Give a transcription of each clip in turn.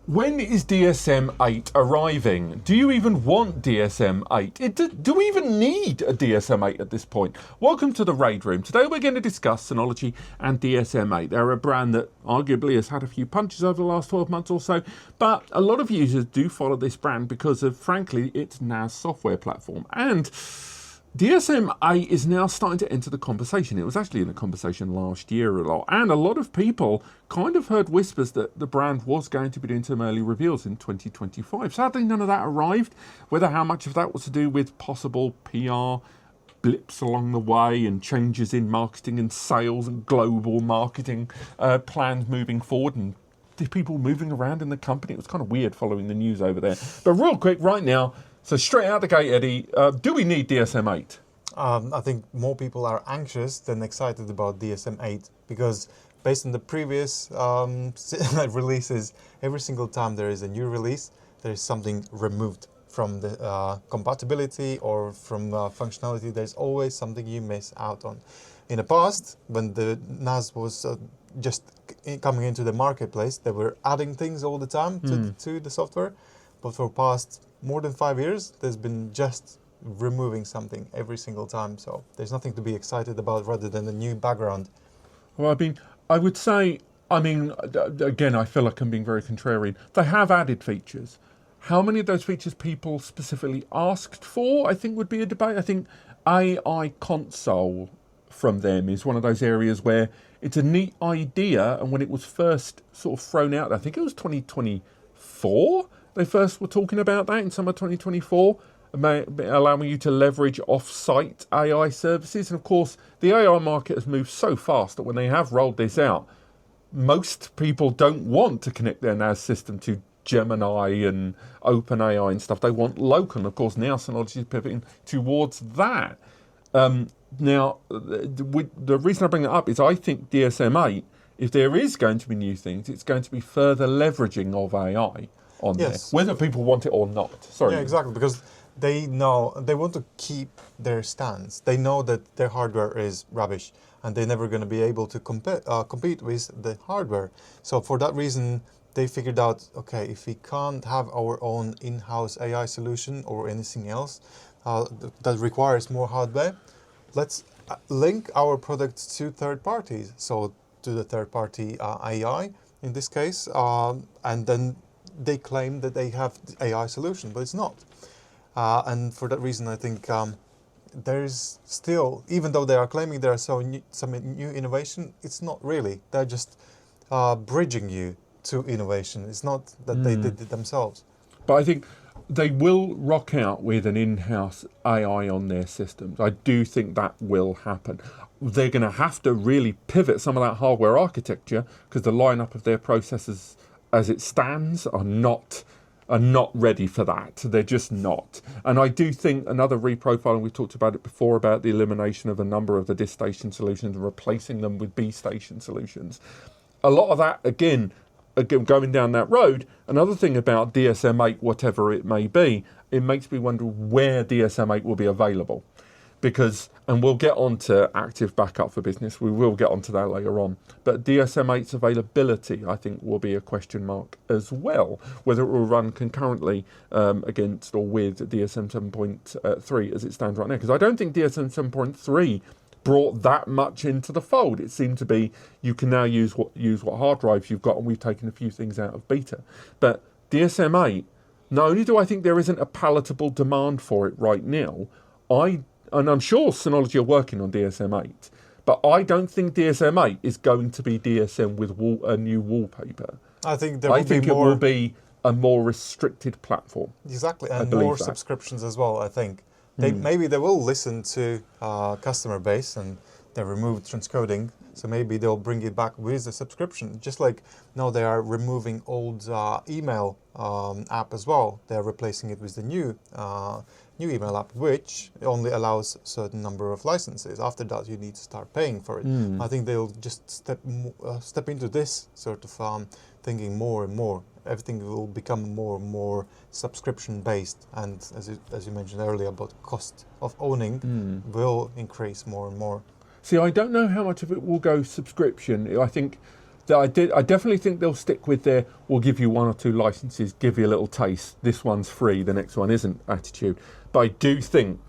When is DSM 8 arriving? Do you even want DSM 8? Do we even need a DSM 8 at this point? Welcome to the Raid Room. Today we're going to discuss Synology and DSM 8. They're a brand that arguably has had a few punches over the last 12 months or so, but a lot of users do follow this brand because of, frankly, its NAS software platform. And DSM 8 is now starting to enter the conversation. It was actually in the conversation last year a lot. And a lot of people kind of heard whispers that the brand was going to be doing some early reveals in 2025. Sadly, none of that arrived. Whether how much of that was to do with possible PR blips along the way and changes in marketing and sales and global marketing plans moving forward and people moving around in the company. It was kind of weird following the news over there. But real quick, right now, so straight out the gate, Eddie, do we need DSM 8? I think more people are anxious than excited about DSM 8 because based on the previous releases, every single time there is a new release, there is something removed from the compatibility or from functionality. There's always something you miss out on. In the past, when the NAS was just coming into the marketplace, they were adding things all the time to the software. But for past more than 5 years, there's been just removing something every single time. So there's nothing to be excited about rather than a new background. Well, I would say, again, I feel like I'm being very contrarian. They have added features. How many of those features people specifically asked for, I think would be a debate. I think AI console from them is one of those areas where it's a neat idea. And when it was first sort of thrown out, I think it was 2024. They first were talking about that in summer 2024, allowing you to leverage off-site AI services. And of course, the AI market has moved so fast that when they have rolled this out, most people don't want to connect their NAS system to Gemini and OpenAI and stuff. They want local. And of course, now Synology is pivoting towards that. Now, the reason I bring that up is I think DSM 8, if there is going to be new things, it's going to be further leveraging of AI on there, whether people want it or not. Sorry. Yeah, exactly, because they know they want to keep their stance. They know that their hardware is rubbish and they're never going to be able to compete with the hardware. So for that reason, they figured out, okay, if we can't have our own in-house AI solution or anything else that requires more hardware, let's link our products to third parties. So to the third-party AI in this case, and then they claim that they have the AI solution, but it's not. And for that reason, I think there's still, even though they are claiming there are some new innovation, it's not really. They're just bridging you to innovation. It's not that they did it themselves. But I think they will rock out with an in-house AI on their systems. I do think that will happen. They're going to have to really pivot some of that hardware architecture because the lineup of their processors as it stands are not ready for that. They're just not. And I do think another reprofiling, we talked about it before, about the elimination of a number of the disk station solutions and replacing them with B station solutions. A lot of that, again, going down that road. Another thing about DSM 8, whatever it may be, it makes me wonder where DSM 8 will be available. Because, and we'll get on to active backup for business, we will get onto that later on, but DSM 8's availability, I think, will be a question mark as well, whether it will run concurrently against or with DSM 7.3 as it stands right now, because I don't think DSM 7.3 brought that much into the fold. It seemed to be, you can now use what hard drives you've got, and we've taken a few things out of beta. But DSM 8, not only do I think there isn't a palatable demand for it right now, and I'm sure Synology are working on DSM 8, but I don't think DSM 8 is going to be DSM with a new wallpaper. I think it will be a more restricted platform. Exactly, and more subscriptions as well, I think. Maybe they will listen to customer base and they removed transcoding, so maybe they'll bring it back with a subscription. Just like now they are removing old email app as well. They're replacing it with the new email app, which only allows a certain number of licenses. After that, you need to start paying for it. I think they'll just step into this sort of thinking more and more. Everything will become more and more subscription-based, and as you mentioned earlier, about cost of owning will increase more and more. See, I don't know how much of it will go subscription. I think I definitely think they'll stick with their, we'll give you 1 or 2 licenses, give you a little taste. This one's free, the next one isn't attitude. But I do think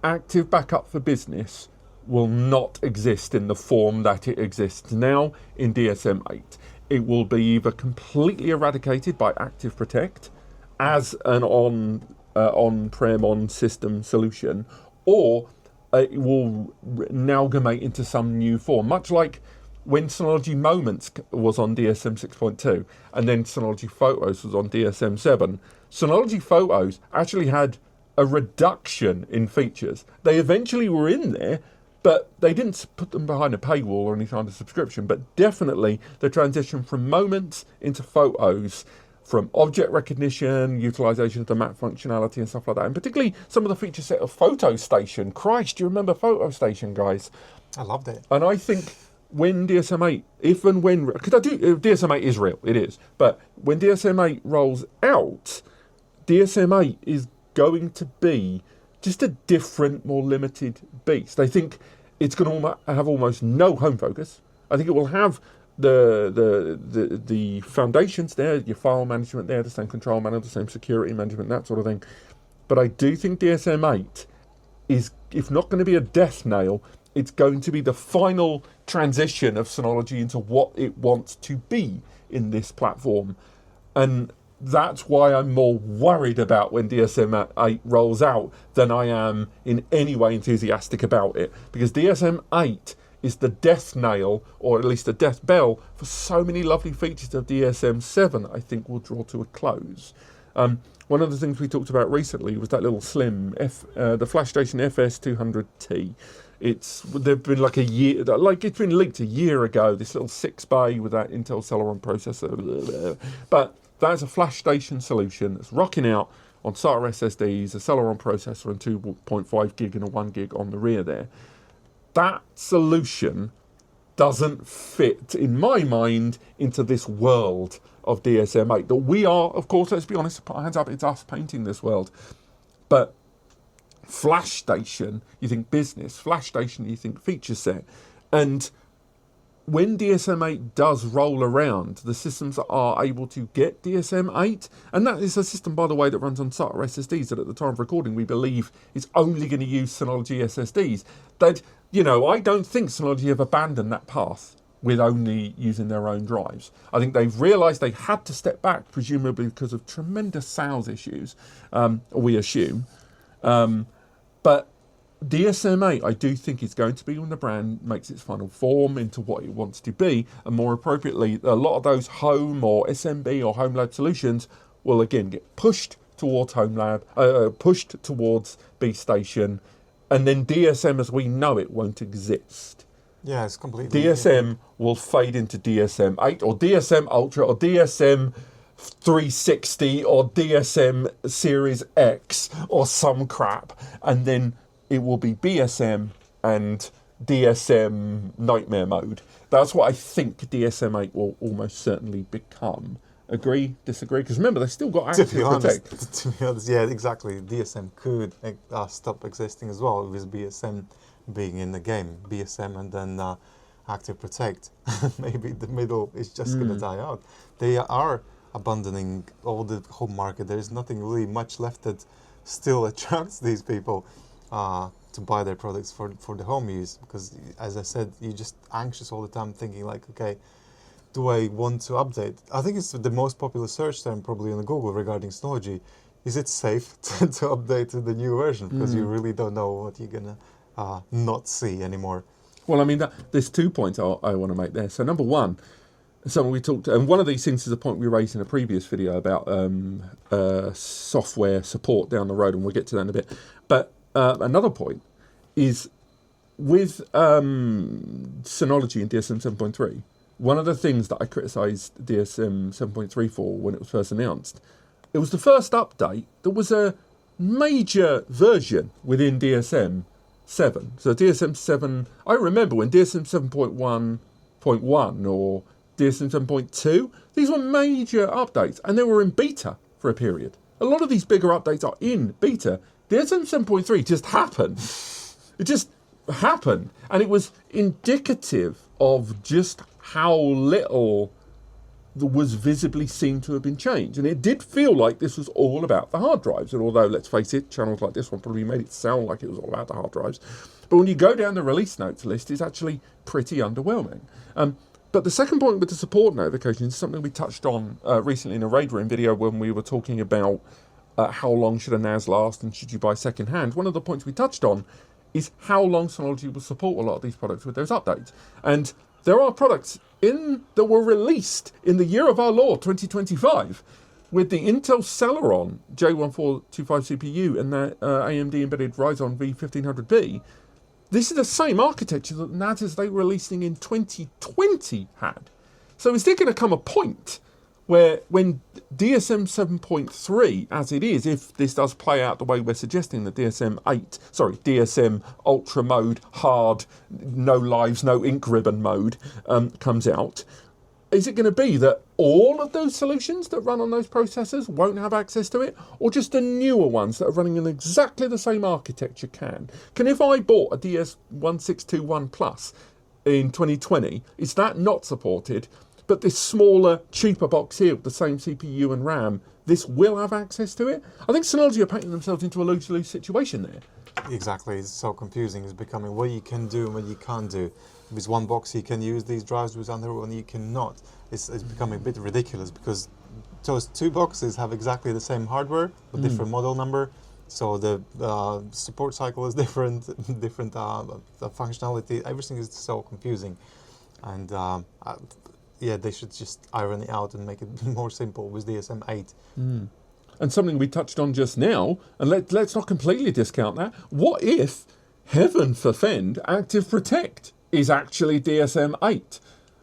active backup for business will not exist in the form that it exists now in DSM-8. It will be either completely eradicated by ActiveProtect as an on-prem, on-system solution, or it will amalgamate into some new form, much like when Synology Moments was on DSM 6.2 and then Synology Photos was on DSM 7. Synology Photos actually had a reduction in features. They eventually were in there, but they didn't put them behind a paywall or any kind of subscription. But definitely the transition from Moments into Photos, from object recognition, utilization of the map functionality and stuff like that, and particularly some of the feature set of Photo Station. Christ, do you remember Photo Station, guys? I loved it. And I think when DSM-8, if and when, because DSM-8 is real, it is, but when DSM-8 rolls out, DSM-8 is going to be just a different, more limited beast. I think it's going to have almost no home focus. I think it will have the foundations there, your file management there, the same control management, the same security management, that sort of thing. But I do think DSM-8 is, if not going to be a death nail, it's going to be the final transition of Synology into what it wants to be in this platform. And that's why I'm more worried about when DSM-8 rolls out than I am in any way enthusiastic about it. Because DSM-8 is the death nail, or at least the death bell, for so many lovely features of DSM-7, I think will draw to a close. One of the things we talked about recently was that little slim, the FlashStation FS200T. They've been like a year, like it's been leaked a year ago, this little 6-bay with that Intel Celeron processor. But that's a FlashStation solution that's rocking out on SATA SSDs, a Celeron processor and 2.5 gig and a 1 gig on the rear there. That solution doesn't fit, in my mind, into this world of DSM-8. That we are, of course, let's be honest, put our hands up, it's us painting this world. But FlashStation, you think business. FlashStation, you think feature set. And when DSM-8 does roll around, the systems that are able to get DSM-8, and that is a system, by the way, that runs on SATA SSDs that at the time of recording we believe is only going to use Synology SSDs. That, I don't think Synology have abandoned that path with only using their own drives. I think they've realised they had to step back, presumably because of tremendous sales issues, we assume. But DSM-8, I do think, is going to be when the brand makes its final form into what it wants to be, and more appropriately, a lot of those home or SMB or home lab solutions will again get pushed towards home lab, pushed towards B Station, and then DSM as we know it won't exist. Yeah, it's completely... DSM will fade into DSM-8 or DSM Ultra or DSM 360 or DSM Series X or some crap, and then it will be BSM and DSM Nightmare Mode. That's what I think DSM-8 will almost certainly become. Agree? Disagree? Because remember, they've still got ActiveProtect. To be honest, yeah, exactly. DSM could stop existing as well, with BSM being in the game. BSM and then ActiveProtect. Maybe the middle is just going to die out. They are abandoning all the home market. There is nothing really much left that still attracts these people to buy their products for the home use, because as I said, you're just anxious all the time thinking like, okay, do I want to update? I think it's the most popular search term probably on Google regarding Synology. Is it safe to update to the new version? Because you really don't know what you're gonna not see anymore. Well, I mean, there's 2 points I want to make there. So number one, something we talked, and one of these things is a point we raised in a previous video about software support down the road, and we'll get to that in a bit. But another point is with Synology and DSM 7.3, one of the things that I criticised DSM 7.3 for when it was first announced, it was the first update that was a major version within DSM 7. So DSM 7, I remember when DSM 7.1.1 or DSM 7.2, these were major updates, and they were in beta for a period. A lot of these bigger updates are in beta. DSM 7.3 just happened. It just happened, and it was indicative of just how little was visibly seen to have been changed. And it did feel like this was all about the hard drives. And although, let's face it, channels like this one probably made it sound like it was all about the hard drives. But when you go down the release notes list, it's actually pretty underwhelming. But the second point with the support notifications is something we touched on recently in a Raid Room video when we were talking about how long should a NAS last and should you buy second hand. One of the points we touched on is how long Synology will support a lot of these products with those updates. And there are products that were released in the year of our Lord, 2025, with the Intel Celeron J1425 CPU and the AMD embedded Ryzen V1500B. This is the same architecture that NAS they were releasing in 2020 had. So is there going to come a point where when DSM 7.3, as it is, if this does play out the way we're suggesting, the DSM Ultra mode, hard, no lives, no ink ribbon mode comes out, is it going to be that all of those solutions that run on those processors won't have access to it, or just the newer ones that are running in exactly the same architecture can? Can if I bought a DS1621 Plus in 2020, is that not supported? But this smaller, cheaper box here with the same CPU and RAM, this will have access to it? I think Synology are painting themselves into a lose-lose situation there. Exactly, it's so confusing. It's becoming what you can do and what you can't do. With one box you can use these drives, with another one you cannot. It's becoming a bit ridiculous because those two boxes have exactly the same hardware but different model number. So the support cycle is different, different functionality. Everything is so confusing. And yeah, they should just iron it out and make it more simple with DSM 8. And something we touched on just now, and let's not completely discount that. What if, heaven forfend, ActiveProtect is actually DSM 8?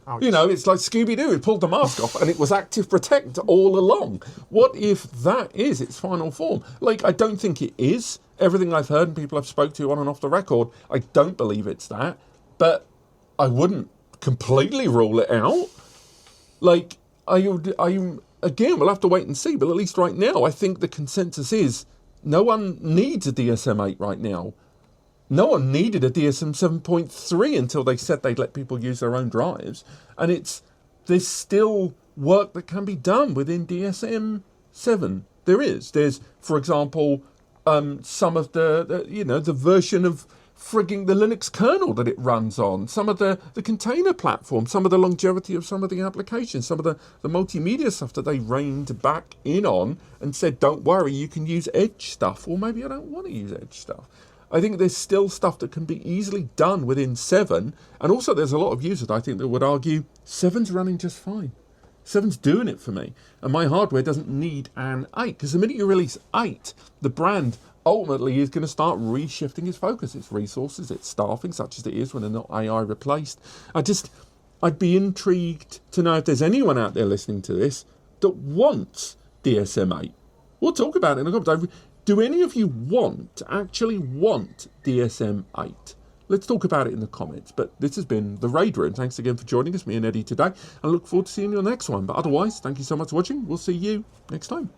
Ouch. You know, it's like Scooby-Doo, he pulled the mask off and it was ActiveProtect all along. What if that is its final form? Like, I don't think it is. Everything I've heard and people I've spoke to on and off the record, I don't believe it's that. But I wouldn't completely rule it out. Like, again, we'll have to wait and see, but at least right now, I think the consensus is no one needs a DSM 8 right now. No one needed a DSM 7.3 until they said they'd let people use their own drives. And there's still work that can be done within DSM 7. There's, for example, some of the version of frigging the Linux kernel that it runs on, some of the container platform, some of the longevity of some of the applications, some of the multimedia stuff that they reined back in on and said, don't worry, you can use Edge stuff. Or maybe I don't want to use Edge stuff. I think there's still stuff that can be easily done within 7. And also there's a lot of users, I think, that would argue 7's running just fine. 7's doing it for me. And my hardware doesn't need an 8. Because the minute you release 8, the brand ultimately is going to start reshifting its focus, its resources, its staffing, such as it is when they're not AI replaced. I'd be intrigued to know if there's anyone out there listening to this that wants DSM 8. We'll talk about it in a couple. Do any of you actually want DSM 8? Let's talk about it in the comments. But this has been the Raid Room. Thanks again for joining us, me and Eddie, today. I look forward to seeing you on the next one. But otherwise, thank you so much for watching. We'll see you next time.